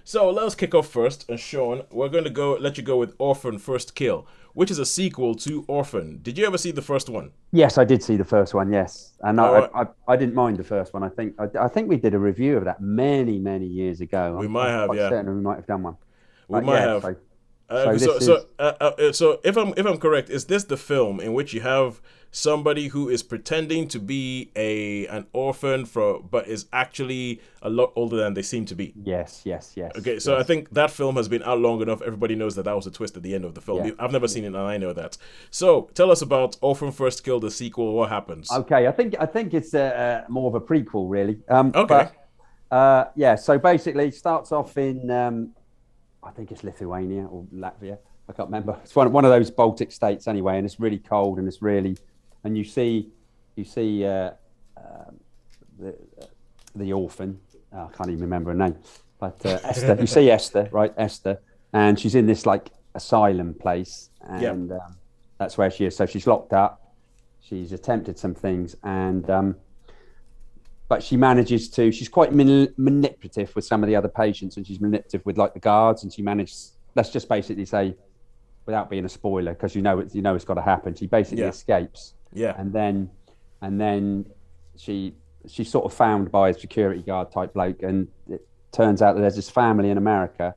So let's kick off first. And Sean, we're going to let you go with Orphan First Kill, which is a sequel to Orphan. Did you ever see the first one? Yes, I did see the first one. Yes, and All right. I didn't mind the first one. I think we did a review of that many years ago. We might I'm have, quite yeah. certain we might have done one. We But might yeah, have. so So, this so, is so if I'm correct, is this the film in which you have somebody who is pretending to be an orphan but is actually a lot older than they seem to be? yes. Okay, so I think that film has been out long enough. Everybody knows that was a twist at the end of the film. Yeah. I've never seen it, and I know that. So tell us about Orphan First Kill, the sequel. What happens? Okay. I think it's more of a prequel, really. Okay. Yeah. So basically, it starts off in I think it's Lithuania or Latvia. I can't remember. It's one of those Baltic states anyway, and it's really cold, and and you see the orphan. I can't even remember her name, but Esther. You see Esther, right? Esther, and she's in this like asylum place, and that's where she is. So she's locked up. She's attempted some things, and but she manages to. She's quite manipulative with some of the other patients, and she's manipulative with like the guards, and she manages. Let's just basically say, without being a spoiler, because you know it's got to happen. She basically escapes. Yeah. And then she's sort of found by a security guard type bloke, and it turns out that there's this family in America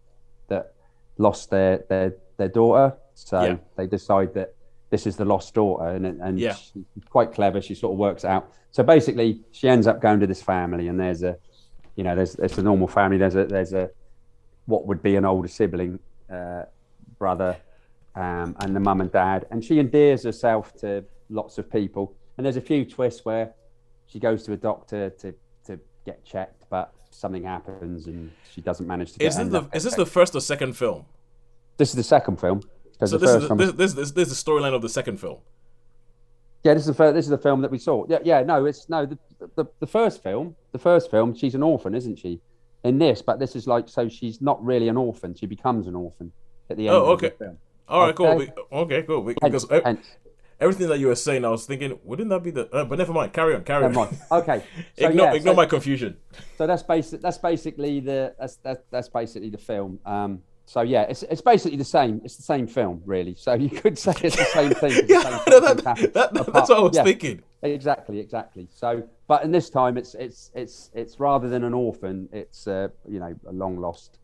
that lost their daughter. So they decide that this is the lost daughter, and she's quite clever. She sort of works it out. So basically, she ends up going to this family, and there's a normal family. There's a what would be an older sibling, brother, and the mum and dad, and she endears herself to lots of people. And there's a few twists where she goes to a doctor to get checked, but something happens and she doesn't manage to get. Is this the first or second film? This is the second film. So this is the storyline of the second film. Yeah, this is the film that we saw. The first film. The first film, she's an orphan, isn't she? In this, but this is like, so she's not really an orphan. She becomes an orphan at the end of the film. All right, cool. Cool. Because everything that you were saying, I was thinking, wouldn't that be the? But never mind. Carry on. Never mind. Okay. So, ignore my confusion. So that's basically the film. So yeah, it's basically the same. It's the same film, really. So you could say it's the same thing. That's what I was thinking. Exactly. So, but in this time, it's rather than an orphan, it's a long lost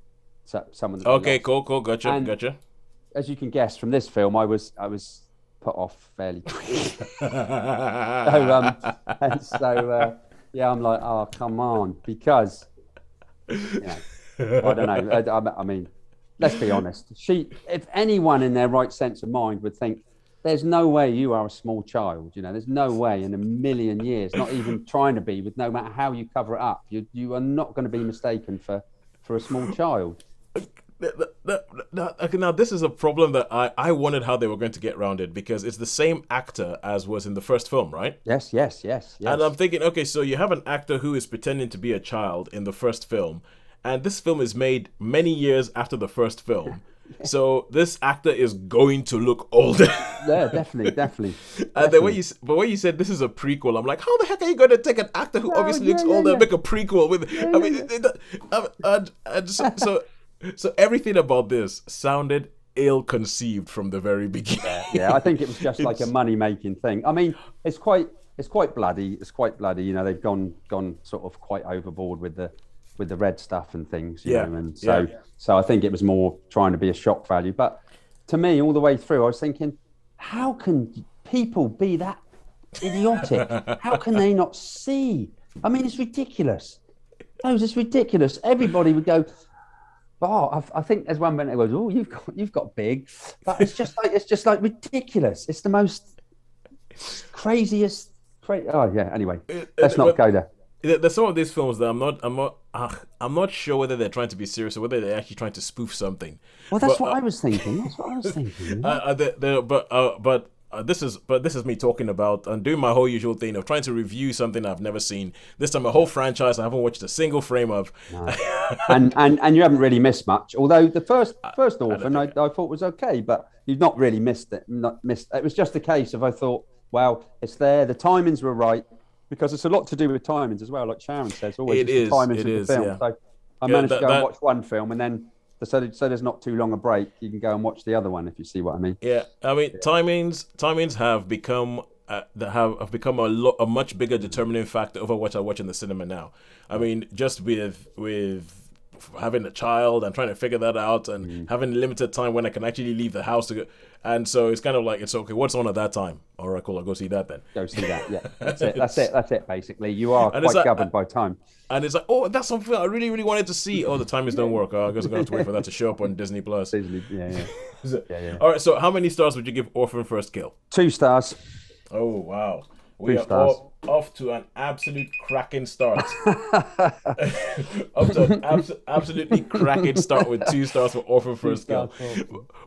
someone. Okay, cool. Gotcha. As you can guess from this film, I was put off fairly quickly. I'm like, oh, come on, because I don't know. I mean, let's be honest. If anyone in their right sense of mind would think, there's no way you are a small child, there's no way in a million years, not even trying to be, with no matter how you cover it up, you are not going to be mistaken for a small child. Now this is a problem that I wondered how they were going to get around it, because it's the same actor as was in the first film, right? Yes. And I'm thinking, okay, so you have an actor who is pretending to be a child in the first film, and this film is made many years after the first film. So this actor is going to look older. Yeah, definitely. And then when you said this is a prequel, I'm like, how the heck are you going to take an actor who obviously looks older and make a prequel with? So everything about this sounded ill-conceived from the very beginning. Yeah, I think it was just like a money-making thing. I mean, it's quite bloody. It's quite bloody. They've gone sort of quite overboard with the red stuff and things. And so I think it was more trying to be a shock value. But to me, all the way through, I was thinking, how can people be that idiotic? How can they not see? I mean, it's ridiculous. It's ridiculous. Everybody would go, oh, I think there's one minute it goes, oh, you've got big, but it's just like ridiculous. It's the most craziest. Oh yeah. Anyway, let's not go there. There's some of these films that I'm not sure whether they're trying to be serious or whether they're actually trying to spoof something. Well, that's what I was thinking. This is me talking about and doing my whole usual thing of trying to review something I've never seen. This time a whole franchise I haven't watched a single frame of. No. and you haven't really missed much. Although the first Orphan I thought was okay, but you've not really missed it. It was just a case of, I thought, well, it's there. The timings were right, because it's a lot to do with timings as well. Like Sharon says, always the timings of the film. Yeah. I managed to go and watch one film, and then so there's not too long a break. You can go and watch the other one if you see what I mean. Yeah, I mean, timings have become a much bigger determining factor over what I watch in the cinema now. I mean, just with having a child and trying to figure that out, and having limited time when I can actually leave the house to go, and so it's kind of like, it's okay, what's on at that time? All right, cool, I'll go see that then. Go see that. Yeah, that's it. Basically, you are quite governed by time. And it's like, oh, that's something I really, really wanted to see. Oh, the timings don't work. Oh, I guess I'm going to have to wait for that to show up on Disney Plus. Yeah. All right, so how many stars would you give Orphan First Kill? 2 stars. Oh, wow. We are all off to an absolute cracking start. Up to an absolutely cracking start with 2 stars for Orphan First Kill.